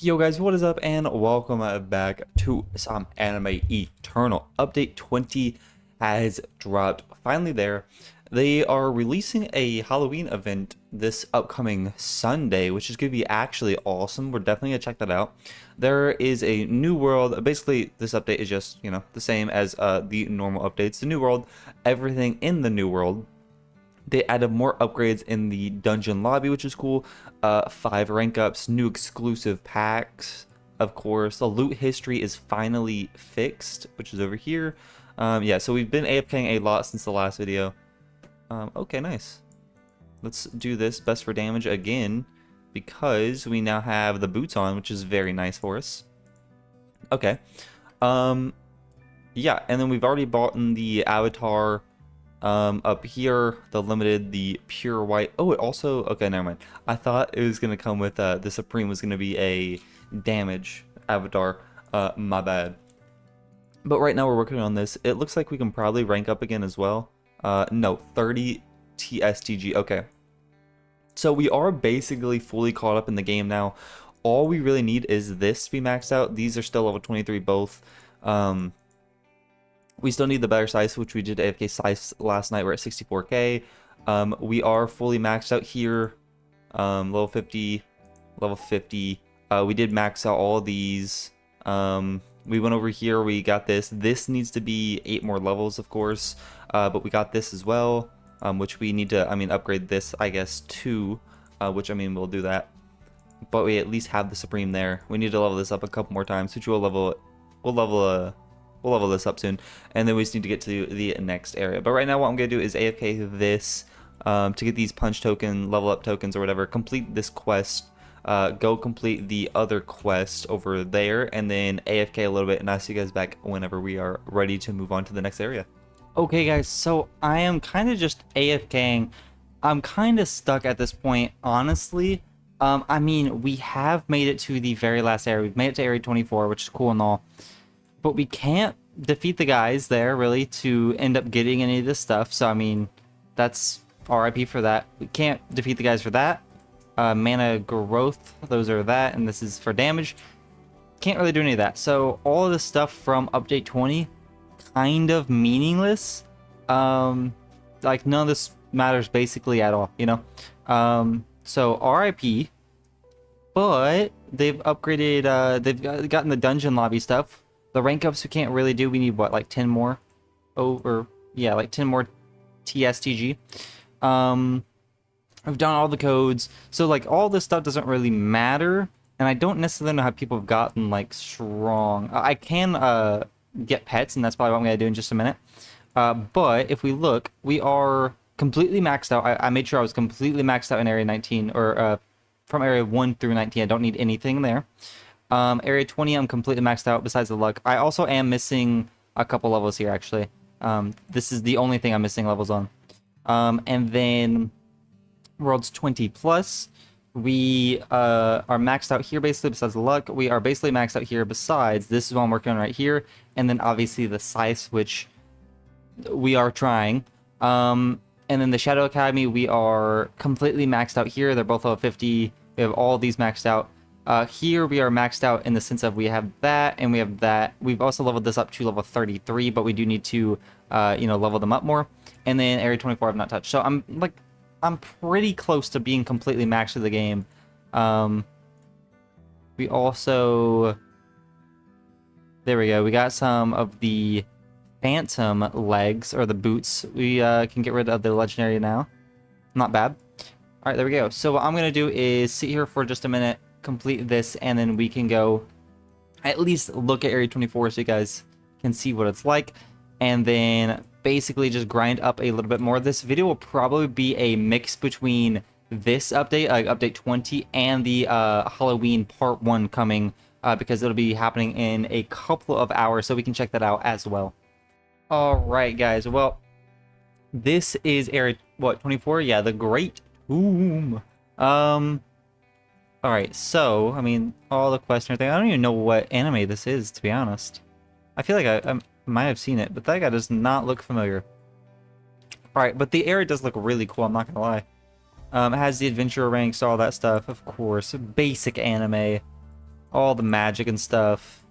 Yo guys, what is up and welcome back to some Anime Eternal. Update 20 has dropped, finally there. They are releasing a Halloween event this upcoming Sunday, which is going to be actually awesome. We're definitely going to check that out. There is a new world. Basically, this update is just, the same as the normal updates. The new world, everything in the new world. They added more upgrades in the dungeon lobby, which is cool. 5 rank ups, new exclusive packs, of course. The loot history is finally fixed, which is over here. Yeah, so we've been AFKing a lot since the last video. Okay, nice. Let's do this best for damage again, because we now have the boots on, which is very nice for us. Okay. Yeah, and then we've already bought in the avatar. Up here, the limited, the pure white. Oh, it also, okay, never mind. I thought it was gonna come with the Supreme was gonna be a damage avatar. My bad. But right now we're working on this. It looks like we can probably rank up again as well. No, 30 TSTG. Okay. So we are basically fully caught up in the game now. All we really need is this to be maxed out. These are still level 23 both. We still need the better size, which we did AFK size last night. We're at 64k. We are fully maxed out here. Level 50, level 50. We did max out all of these. We went over here. We got this. This needs to be 8 more levels, of course. But we got this as well, which we need to, upgrade this, I guess, too. Which, we'll do that. But we at least have the Supreme there. We need to level this up a couple more times, which we'll level this up soon, and then we just need to get to the next area. But right now what I'm going to do is AFK this to get these punch token, level up tokens or whatever, complete this quest, go complete the other quest over there, and then AFK a little bit, and I'll see you guys back whenever we are ready to move on to the next area. Okay guys, so I am kind of just AFKing. I'm kind of stuck at this point, honestly. We have made it to the very last area. We've made it to area 24, which is cool and all. But we can't defeat the guys there, really, to end up getting any of this stuff. So, that's RIP for that. We can't defeat the guys for that. Mana growth, those are that, and this is for damage. Can't really do any of that. So, all of this stuff from update 20, kind of meaningless. Like, none of this matters basically at all, So, RIP. But they've upgraded, they've gotten the dungeon lobby stuff. The rank ups we can't really do. We need what, like 10 more? Yeah, like 10 more TSTG. I've done all the codes. So like all this stuff doesn't really matter. And I don't necessarily know how people have gotten like strong. I can get pets, and that's probably what I'm gonna do in just a minute. But if we look, we are completely maxed out. I made sure I was completely maxed out in area 19, or from area 1 through 19. I don't need anything there. Area 20, I'm completely maxed out besides the luck. I also am missing a couple levels here, actually. This is the only thing I'm missing levels on. And then Worlds 20 plus, we are maxed out here basically besides the luck. We are basically maxed out here besides, this is what I'm working on right here. And then obviously the scythe, which we are trying. And then the Shadow Academy, we are completely maxed out here. They're both level 50. We have all of these maxed out. Here we are maxed out in the sense of we have that and we have that. We've also leveled this up to level 33, but we do need to, level them up more. And then area 24 I've not touched. So I'm pretty close to being completely maxed through the game. We also, there we go. We got some of the phantom legs, or the boots. We can get rid of the legendary now. Not bad. All right, there we go. So what I'm going to do is sit here for just a minute, complete this, and then we can go at least look at area 24 so you guys can see what it's like, and then basically just grind up a little bit more. This video will probably be a mix between this update, update 20, and the Halloween part 1 coming, because it'll be happening in a couple of hours, so we can check that out as well. All right guys, well, this is area, what, 24? Yeah, the Great Tomb. Alright, so, all the quests and everything. I don't even know what anime this is, to be honest. I feel like I might have seen it, but that guy does not look familiar. Alright, but the area does look really cool, I'm not gonna lie. It has the adventure ranks, all that stuff, of course. Basic anime. all the magic and stuff.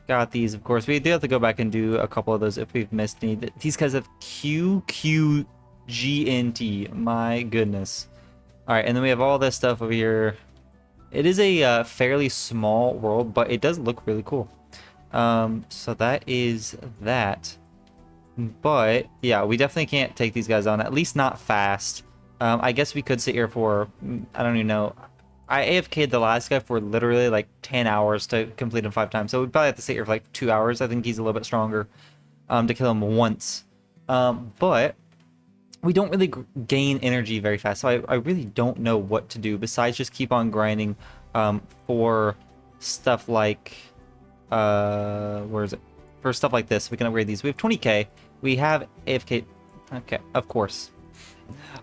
Got these, of course. We do have to go back and do a couple of those if we've missed any. These guys have QQGNT. My goodness. All right, and then we have all this stuff over here. It is a fairly small world, but it does look really cool. So that is that. But yeah, we definitely can't take these guys on, at least not fast. I guess we could sit here for, I don't even know. I AFK'd the last guy for literally like 10 hours to complete him 5 times. So we'd probably have to sit here for like 2 hours. I think he's a little bit stronger to kill him once. But we don't really gain energy very fast. So I really don't know what to do besides just keep on grinding for stuff like, where is it? For stuff like this, we can upgrade these. We have 20k. We have AFK. Okay, of course.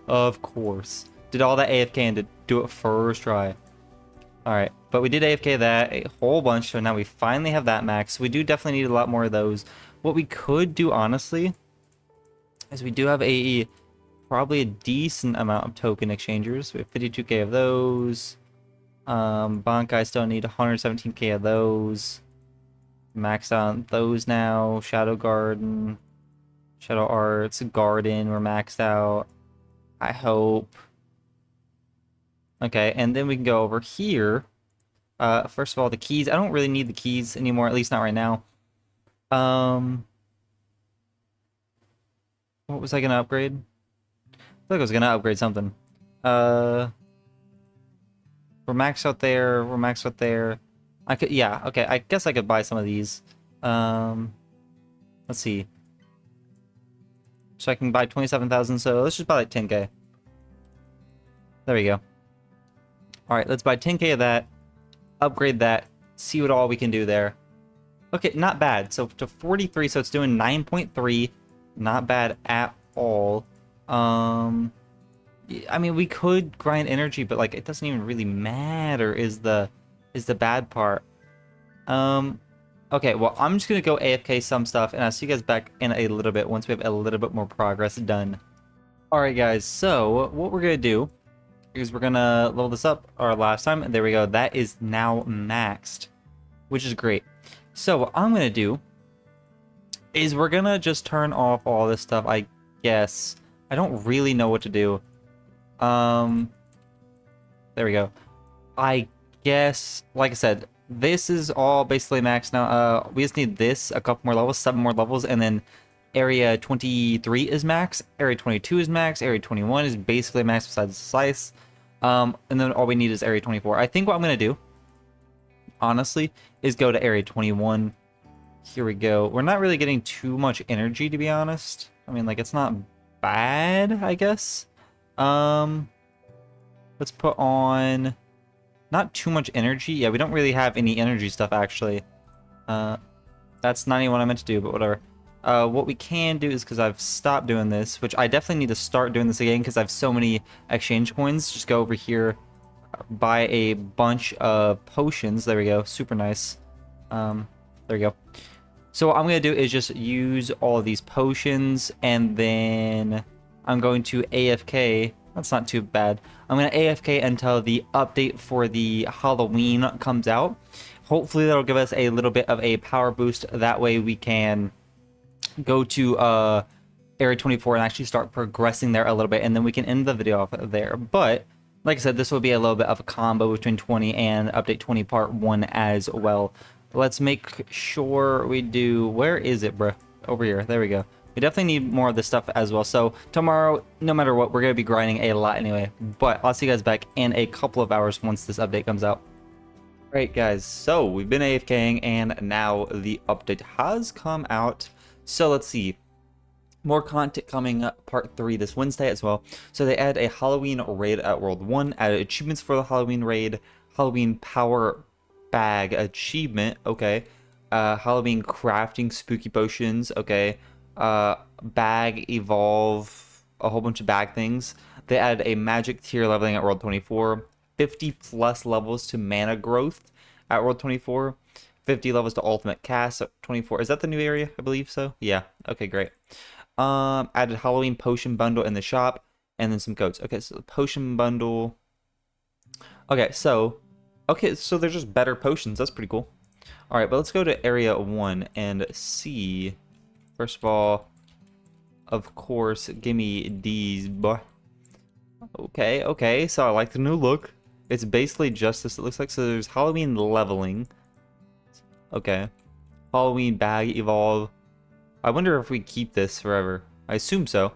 Of course. Did all that AFK and to do it first try. Alright, but we did AFK that a whole bunch, so now we finally have that max. We do definitely need a lot more of those. What we could do, honestly, is we do have probably a decent amount of token exchangers. We have 52k of those. Bankai still need 117k of those. Maxed on those now. Shadow Garden. Shadow Arts. Garden, we're maxed out. I hope. Okay, and then we can go over here. First of all, the keys. I don't really need the keys anymore, at least not right now. What was I gonna upgrade? I feel like I was gonna upgrade something. We're maxed out there. We're maxed out there. I could, yeah, okay. I guess I could buy some of these. Let's see. So I can buy 27,000. So let's just buy like 10k. There we go. All right, let's buy 10k of that. Upgrade that. See what all we can do there. Okay, not bad. So to 43, so it's doing 9.3. Not bad at all. I mean, we could grind energy, but like it doesn't even really matter. Is the bad part. Okay, well, I'm just gonna go AFK some stuff, and I'll see you guys back in a little bit once we have a little bit more progress done. All right, guys. So what we're gonna do is we're gonna level this up our last time, and there we go. That is now maxed, which is great. So what I'm gonna do is we're gonna just turn off all this stuff. I guess I don't really know what to do. There we go. I guess, like I said, this is all basically maxed now. We just need this, a couple more levels, 7 more levels, and then area 23 is max, area 22 is max, area 21 is basically max besides the slice. And then all we need is area 24. I think what I'm gonna do, honestly, is go to area 21. Here we go. We're not really getting too much energy, to be honest. I mean, like, it's not bad, I guess. Let's put on not too much energy. Yeah, we don't really have any energy stuff, actually. That's not even what I meant to do, but whatever. What we can do is, because I've stopped doing this, which I definitely need to start doing this again because I have so many exchange coins. Just go over here, buy a bunch of potions. There we go. Super nice. There we go. So what I'm going to do is just use all of these potions, and then I'm going to AFK. That's not too bad. I'm going to AFK until the update for the Halloween comes out. Hopefully that'll give us a little bit of a power boost. That way we can go to Area 24 and actually start progressing there a little bit, and then we can end the video off there. But like I said, this will be a little bit of a combo between 20 and Update 20 Part 1 as well. Let's make sure we do... Where is it, bruh? Over here. There we go. We definitely need more of this stuff as well. So tomorrow, no matter what, we're going to be grinding a lot anyway. But I'll see you guys back in a couple of hours once this update comes out. Alright guys, so we've been AFKing and now the update has come out. So let's see. More content coming up, part 3 this Wednesday as well. So they add a Halloween raid at World 1, added achievements for the Halloween raid, Halloween power bag achievement, okay. Halloween crafting spooky potions, okay. Bag evolve, a whole bunch of bag things. They added a magic tier leveling at World 24, 50 plus levels to mana growth at World 24, 50 levels to ultimate cast at 24. Is that the new area? I believe so. Yeah. Okay, great. Added Halloween potion bundle in the shop, and then some codes. Okay, so the potion bundle. Okay, so Okay, so they're just better potions. That's pretty cool. All right, but let's go to area 1 and see. First of all, of course, give me these, boy. Okay, okay, so I like the new look. It's basically just this, it looks like. So there's Halloween leveling. Okay. Halloween bag evolve. I wonder if we keep this forever. I assume so.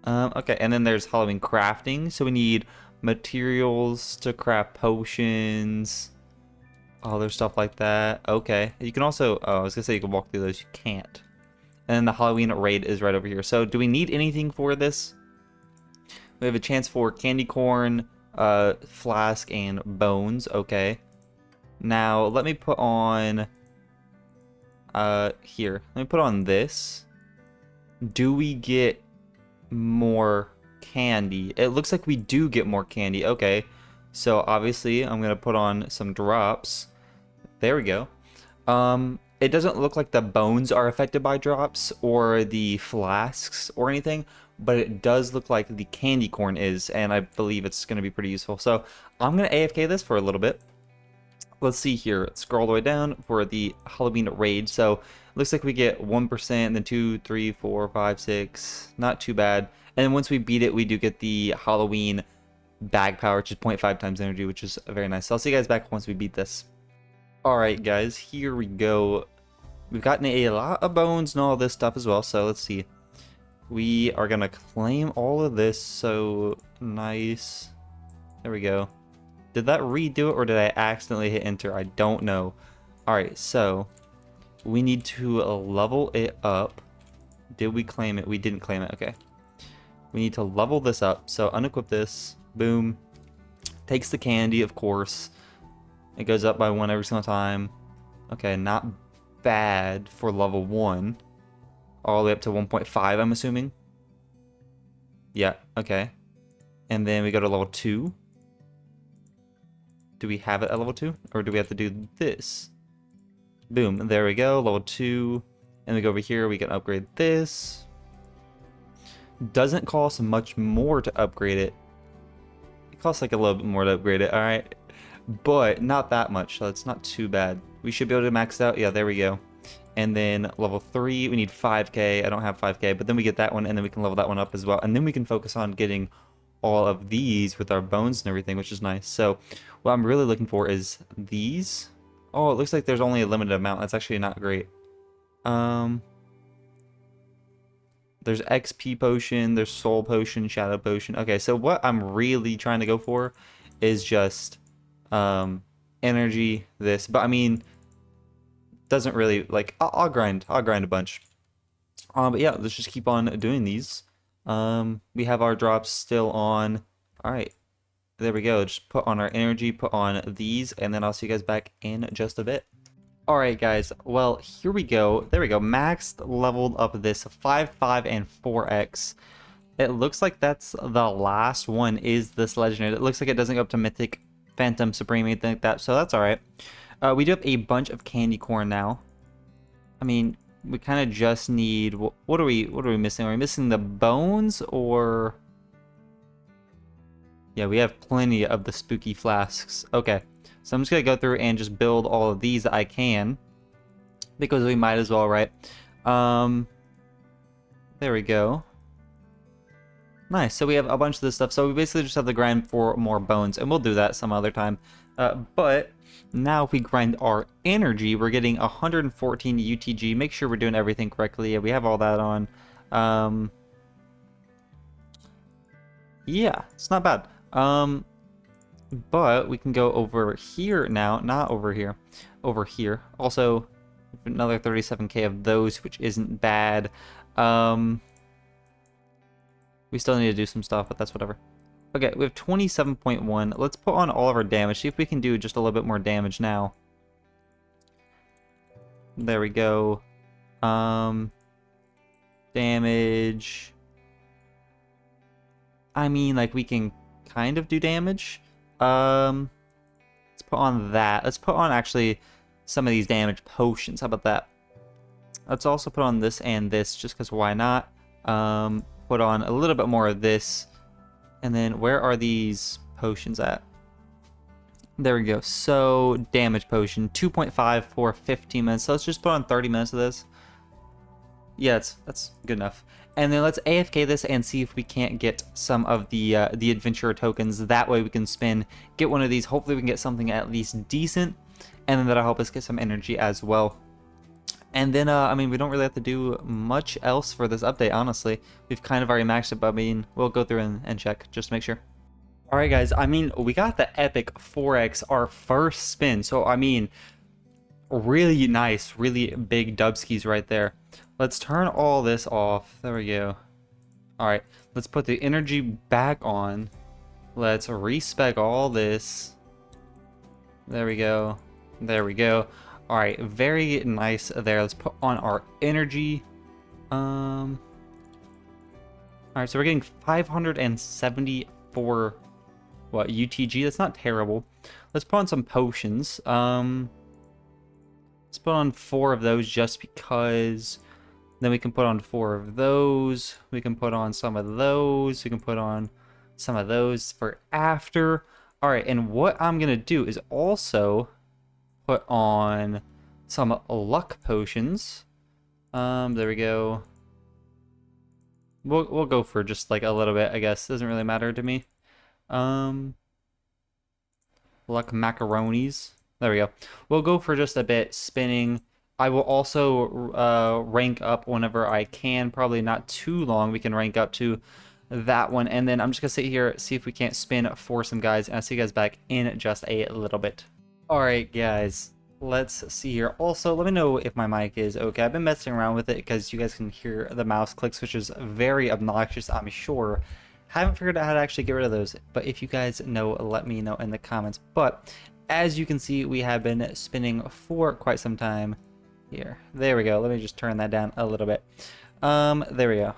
Okay, and then there's Halloween crafting. So we need materials to craft potions. Other stuff like that. Okay. You can also, oh, I was gonna say you can walk through those. You can't. And then the Halloween raid is right over here. So do we need anything for this? We have a chance for candy corn, flask, and bones. Okay. Now, let me put on, here. Let me put on this. Do we get more candy? It looks like we do get more candy. Okay. So, obviously, I'm going to put on some drops. There we go. It doesn't look like the bones are affected by drops or the flasks or anything, but it does look like the candy corn is, and I believe it's going to be pretty useful. So I'm going to AFK this for a little bit. Let's see here. Let's scroll all the way down for the Halloween raid. So it looks like we get 1%, then 2, 3, 4, 5, 6. Not too bad. And then once we beat it, we do get the Halloween bag power, which is 0.5 times energy, which is very nice. So I'll see you guys back once we beat this. Alright guys, here we go. We've gotten a lot of bones and all this stuff as well, so let's see. We are gonna claim all of this, so nice. There we go. Did that redo it or did I accidentally hit enter? I don't know. Alright, so we need to level it up. Did we claim it? We didn't claim it, okay. We need to level this up, so unequip this, boom. Takes the candy, of course. It goes up by 1 every single time. Okay, not bad for level 1. All the way up to 1.5, I'm assuming. Yeah, okay. And then we go to level 2. Do we have it at level 2? Or do we have to do this? Boom, there we go, level 2. And we go over here, we can upgrade this. Doesn't cost much more to upgrade it. It costs like a little bit more to upgrade it, alright. But not that much, so it's not too bad. We should be able to max out. Yeah, there we go. And then level 3, we need 5k. I don't have 5k, but then we get that one, and then we can level that one up as well. And then we can focus on getting all of these with our bones and everything, which is nice. So what I'm really looking for is these. Oh, it looks like there's only a limited amount. That's actually not great. There's XP potion, there's soul potion, shadow potion. Okay, so what I'm really trying to go for is just energy, this. But I mean, doesn't really, like, I'll grind a bunch. But yeah, let's just keep on doing these. We have our drops still on. All right, there we go. Just put on our energy, put on these, and then I'll see you guys back in just a bit. All right, guys. Well, here we go. There we go. Maxed leveled up this 5, 5, and 4x. It looks like that's the last one is this legendary. It looks like it doesn't go up to mythic, phantom, supreme, anything like that. So that's all right. We do have a bunch of candy corn now. I mean, we kind of just need, what are we missing? Are we missing the bones or? Yeah, we have plenty of the spooky flasks. Okay, so I'm just gonna go through and just build all of these that I can, because we might as well, right? There we go. Nice, so we have a bunch of this stuff. So we basically just have to grind for more bones, and we'll do that some other time. But now if we grind our energy, we're getting 114 UTG. Make sure we're doing everything correctly. Yeah, we have all that on. Yeah, it's not bad. But we can go over here now, not over here, over here. Also, another 37k of those, which isn't bad. We still need to do some stuff, but that's whatever. Okay, we have 27.1. Let's put on all of our damage. See if we can do just a little bit more damage now. There we go. Damage. I mean, like, we can kind of do damage. Let's put on that. Let's put on, actually, some of these damage potions. How about that? Let's also put on this and this, just because why not? Put on a little bit more of this. And then where are these potions at? There we go. So, damage potion, 2.5 for 15 minutes. So let's just put on 30 minutes of this. Yeah, that's good enough. And then let's AFK this and see if we can't get some of the adventurer tokens. That way we can spin, get one of these. Hopefully we can get something at least decent, and then that'll help us get some energy as well. And then, I mean, we don't really have to do much else for this update, honestly. We've kind of already maxed it, but I mean, we'll go through and check just to make sure. Alright guys, I mean, we got the epic 4x our first spin, so I mean, really nice, really big dubskis right there. Let's turn all this off. There we go. Alright, let's put the energy back on. Let's respec all this. There we go. There we go. Alright, very nice there. Let's put on our energy. Alright, so we're getting 574 what UTG. That's not terrible. Let's put on some potions. Let's put on 4 of those just because. Then we can put on 4 of those. We can put on some of those. We can put on some of those for after. Alright, and what I'm gonna do is also put on some luck potions. There we go. We'll go for just like a little bit, I guess. Doesn't really matter to me. Luck macaronis. There we go. We'll go for just a bit spinning. I will also rank up whenever I can. Probably not too long. We can rank up to that one. And then I'm just going to sit here, see if we can't spin for some guys. And I'll see you guys back in just a little bit. Alright, guys. Let's see here. Also, let me know if my mic is okay. I've been messing around with it because you guys can hear the mouse clicks, which is very obnoxious, I'm sure. Haven't figured out how to actually get rid of those, but if you guys know, let me know in the comments. But as you can see, we have been spinning for quite some time here. There we go. Let me just turn that down a little bit. There we go.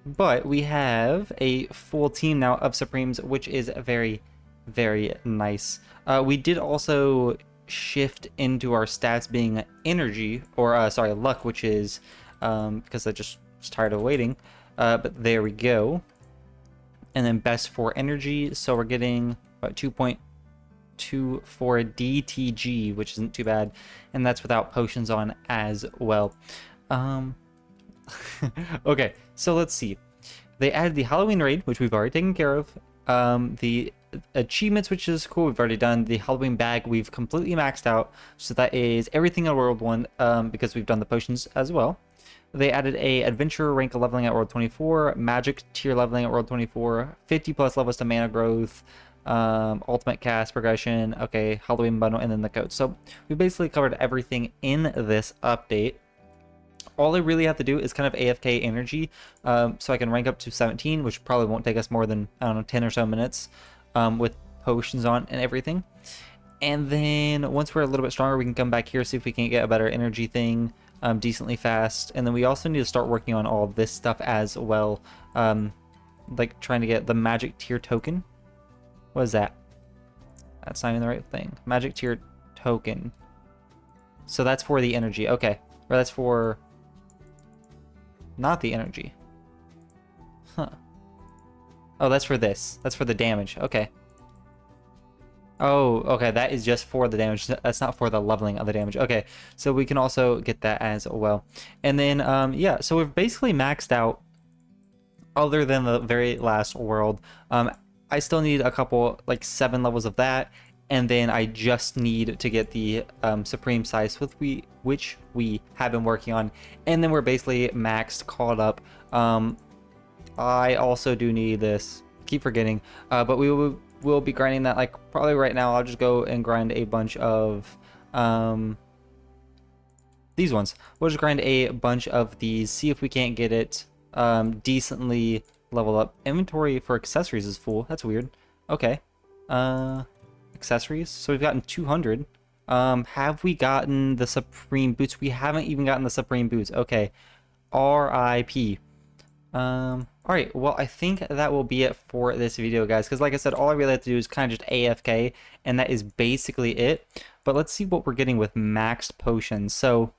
But we have a full team now of Supremes, which is very, very nice. We did also shift into our stats being energy, or sorry, luck, which is because I just was tired of waiting. But there we go. And then best for energy, so we're getting about 2.2 for DTG, which isn't too bad, and that's without potions on as well. Okay, so let's see. They added the Halloween raid, which we've already taken care of. The achievements, which is cool, we've already done. The Halloween bag, we've completely maxed out, so that is everything in World 1, because we've done the potions as well. They added a adventure rank leveling at World 24, magic tier leveling at World 24, 50 plus levels to mana growth, ultimate cast progression, okay, Halloween bundle, and then the code. So we basically covered everything in this update. All I really have to do is kind of AFK energy, so I can rank up to 17, which probably won't take us more than, I don't know, 10 or so minutes with potions on and everything. And then once we're a little bit stronger, we can come back here, see if we can get a better energy thing decently fast. And then we also need to start working on all this stuff as well, like trying to get the magic tier token. What is that? That's not even the right thing. Magic tier token. So that's for the energy. Okay. Or that's for not the energy. Huh. Oh, that's for this. That's for the damage. Okay. Oh, okay, that is just for the damage. That's not for the leveling of the damage. Okay, so we can also get that as well. And then, yeah, so we've basically maxed out other than the very last world. I still need a couple, like 7 levels of that, and then I just need to get the Supreme Size, which we have been working on, and then we're basically maxed, caught up. I also do need this. Keep forgetting, but we'll be grinding that, like, probably right now. I'll just go and grind a bunch of these ones. We'll just grind a bunch of these, see if we can't get it decently level up. Inventory for accessories is full. That's weird. Okay. Accessories. So we've gotten 200. Have we gotten the Supreme Boots? We haven't even gotten the Supreme Boots. Okay. RIP. Alright, well, I think that will be it for this video, guys, because like I said, all I really have to do is kind of just AFK, and that is basically it. But let's see what we're getting with maxed potions. So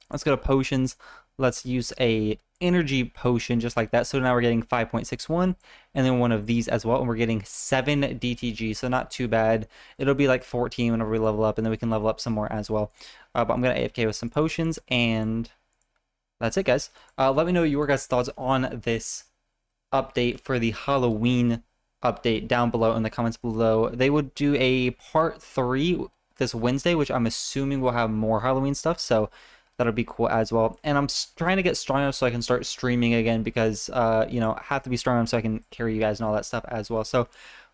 let's go to potions. Let's use a energy potion just like that. So now we're getting 5.61, and then one of these as well, and we're getting 7 DTG, so not too bad. It'll be like 14 whenever we level up, and then we can level up some more as well. But I'm gonna AFK with some potions, and that's it, guys. Let me know your guys' thoughts on this update for the Halloween update down below in the comments below. They would do a part 3 this Wednesday, which I'm assuming will have more Halloween stuff, so that'll be cool as well. And I'm trying to get strong enough so I can start streaming again, because you know, I have to be strong enough so I can carry you guys and all that stuff as well. So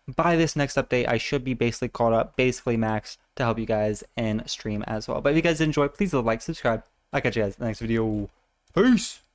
by this next update, I should be basically caught up, basically max, to help you guys and stream as well. But if you guys did enjoy, please leave a like, subscribe. I'll catch you guys in the next video. Peace!